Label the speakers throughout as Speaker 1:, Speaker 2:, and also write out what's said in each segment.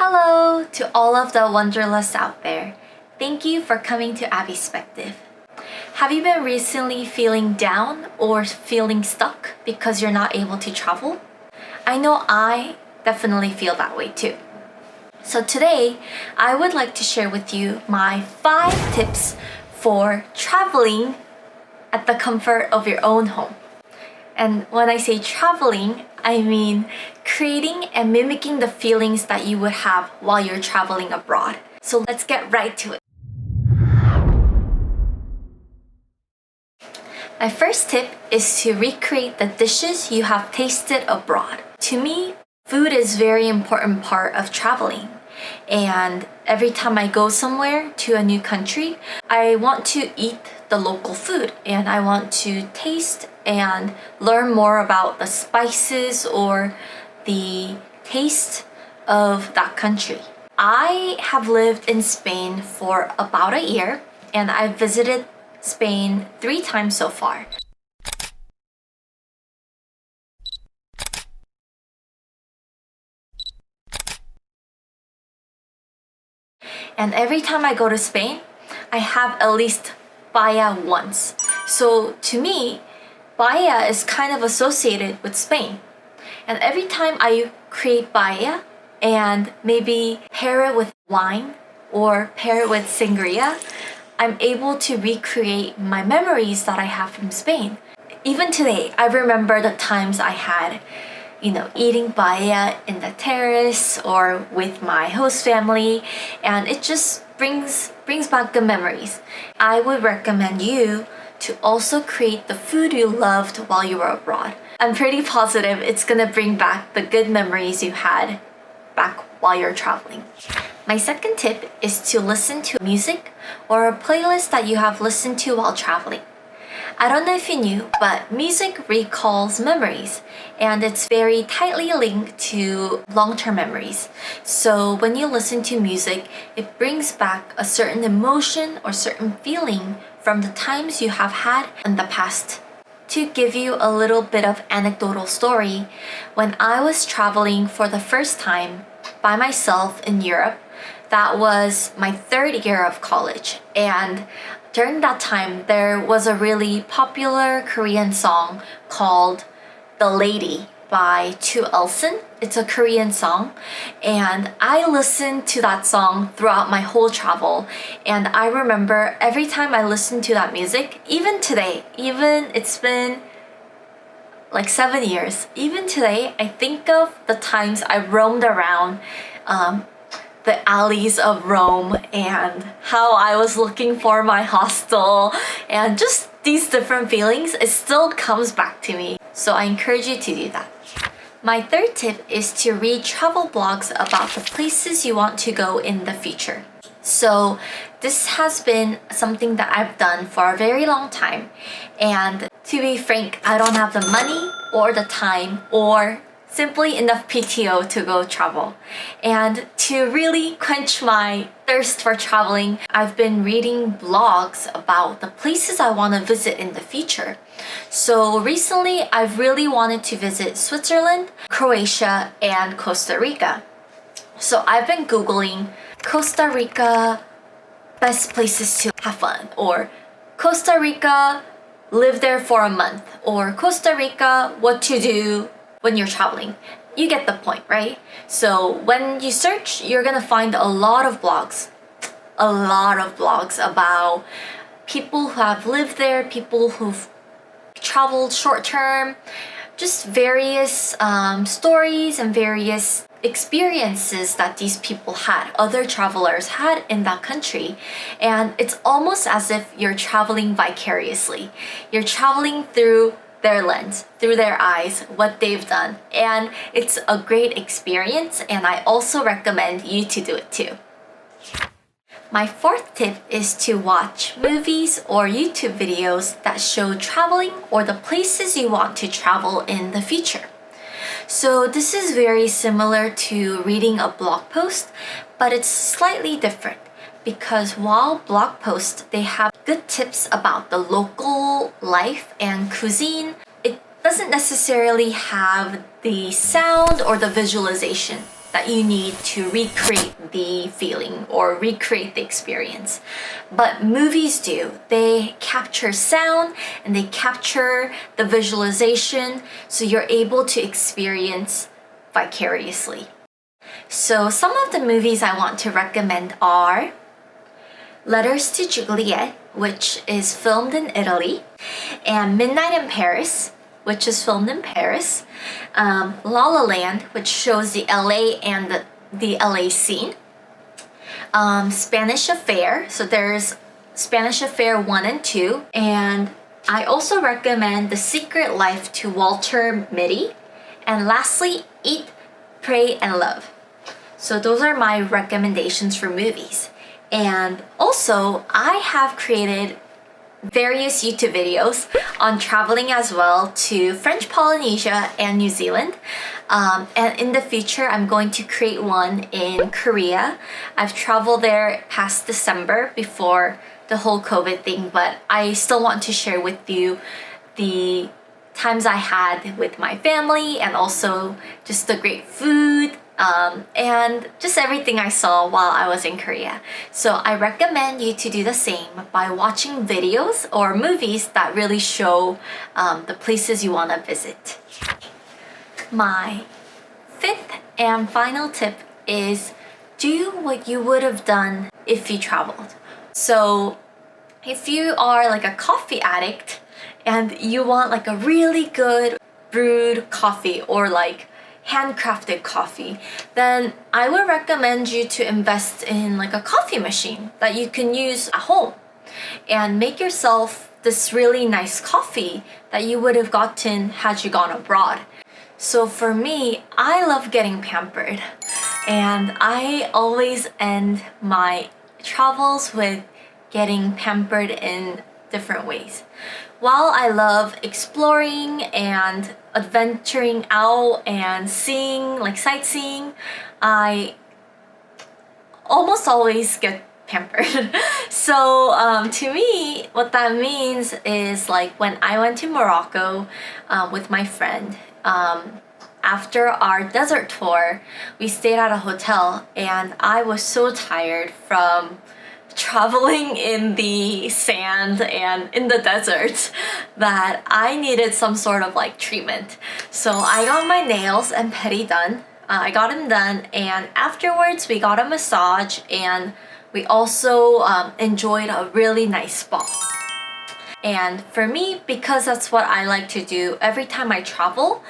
Speaker 1: Hello to all of the wanderlusts out there. Thank you for coming to Abbyspective. Have you been recently feeling down or feeling stuck because you're not able to travel? I know I definitely feel that way too. So today, I would like to share with you my 5 tips for traveling at the comfort of your own home. And when I say traveling, I mean creating and mimicking the feelings that you would have while you're traveling abroad. So let's get right to it. My first tip is to recreate the dishes you have tasted abroad. To me, food is a very important part of traveling. And every time I go somewhere to a new country, I want to eat the local food and I want to taste and learn more about the spices or the taste of that country. I have lived in Spain for about a year and I've visited Spain 3 times so far. And every time I go to Spain, I have at least paella once. So to me, paella is kind of associated with Spain. And every time I create paella and maybe pair it with wine or pair it with sangria, I'm able to recreate my memories that I have from Spain. Even today, I remember the times I had eating paella in the terrace or with my host family, and it just brings back the memories. I would recommend you to also create the food you loved while you were abroad. I'm pretty positive it's gonna bring back the good memories you had back while you're traveling. My second tip is to listen to music or a playlist that you have listened to while traveling. I don't know if you knew, but music recalls memories and it's very tightly linked to long-term memories. So when you listen to music, it brings back a certain emotion or certain feeling from the times you have had in the past. To give you a little bit of anecdotal story, when I was traveling for the first time by myself in Europe, that was my 3rd year of college, and during that time, there was a really popular Korean song called The Lady by Chu Elson. It's a Korean song, and I listened to that song throughout my whole travel. And I remember every time I listened to that music, even today, it's been like 7 years, even today, I think of the times I roamed around the alleys of Rome and how I was looking for my hostel and just these different feelings. It still comes back to me. So I encourage you to do that. My 3rd tip is to read travel blogs about the places you want to go in the future. So this has been something that I've done for a very long time. And to be frank, I don't have the money or the time or simply enough PTO to go travel. And to really quench my thirst for traveling, I've been reading blogs about the places I want to visit in the future. So recently, I've really wanted to visit Switzerland, Croatia, and Costa Rica. So I've been Googling Costa Rica best places to have fun, or Costa Rica live there for a month, or Costa Rica what to do when you're traveling. You get the point, right? So when you search, you're gonna find a lot of blogs about people who have lived there, people who've traveled short term, just various stories and various experiences that these people had, other travelers had in that country. And it's almost as if you're traveling vicariously. You're traveling through their lens, through their eyes, what they've done. And it's a great experience, and I also recommend you to do it too. My 4th tip is to watch movies or YouTube videos that show traveling or the places you want to travel in the future. So this is very similar to reading a blog post, but it's slightly different because while blog posts, they have good tips about the local life and cuisine, it doesn't necessarily have the sound or the visualization. that you need to recreate the feeling or recreate the experience. But movies do. They capture sound and they capture the visualization, so you're able to experience vicariously. So some of the movies I want to recommend are Letters to Juliet, which is filmed in Italy, and Midnight in Paris, which is filmed in Paris, La La Land, which shows the LA and the LA scene, Spanish Affair, so there's Spanish Affair 1 and 2, and I also recommend The Secret Life to Walter Mitty, and lastly, Eat, Pray, and Love. So those are my recommendations for movies. And also, I have created various YouTube videos on traveling as well to French Polynesia and New Zealand. And in the future, I'm going to create one in Korea. I've traveled there past December before the whole COVID thing, but I still want to share with you the times I had with my family and also just the great food, and just everything I saw while I was in Korea. So I recommend you to do the same by watching videos or movies that really show the places you want to visit. My fifth and final tip is do what you would have done if you traveled. So if you are like a coffee addict and you want like a really good brewed coffee or like handcrafted coffee, then I would recommend you to invest in like a coffee machine that you can use at home and make yourself this really nice coffee that you would have gotten had you gone abroad. So for me, I love getting pampered, and I always end my travels with getting pampered in different ways. While I love exploring and adventuring out and seeing, like sightseeing, I almost always get pampered. So to me, what that means is like when I went to Morocco with my friend, after our desert tour, we stayed at a hotel, and I was so tired from traveling in the sand and in the desert that I needed some sort of like treatment. So I got my nails and pedi done. I got them done, and afterwards we got a massage, and we also enjoyed a really nice spa. And for me, because that's what I like to do every time I travel,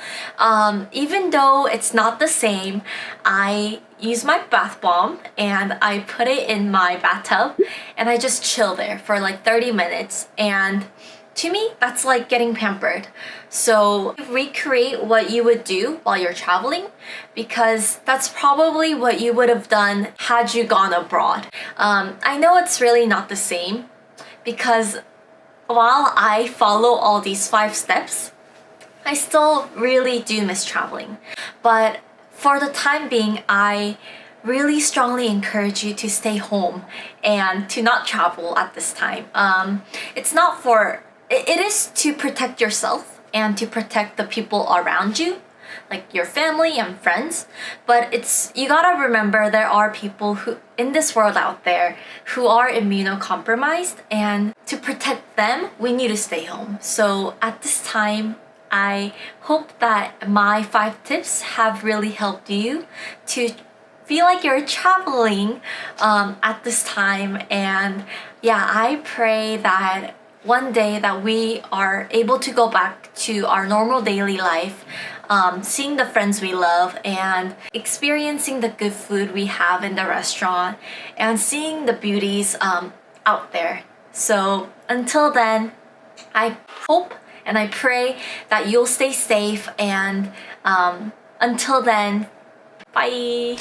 Speaker 1: even though it's not the same, I use my bath bomb and I put it in my bathtub and I just chill there for like 30 minutes. And to me, that's like getting pampered. So recreate what you would do while you're traveling, because that's probably what you would have done had you gone abroad. I know it's really not the same, because while I follow all these 5 steps, I still really do miss traveling. But for the time being, I really strongly encourage you to stay home and to not travel at this time. It is to protect yourself and to protect the people around you, like your family and friends. But you gotta remember there are people who in this world out there who are immunocompromised, and to protect them, we need to stay home. So at this time, I hope that my 5 tips have really helped you to feel like you're traveling at this time. And yeah, I pray that one day that we are able to go back to our normal daily life, seeing the friends we love and experiencing the good food we have in the restaurant and seeing the beauties out there. So until then, I hope and I pray that you'll stay safe, and until then, bye!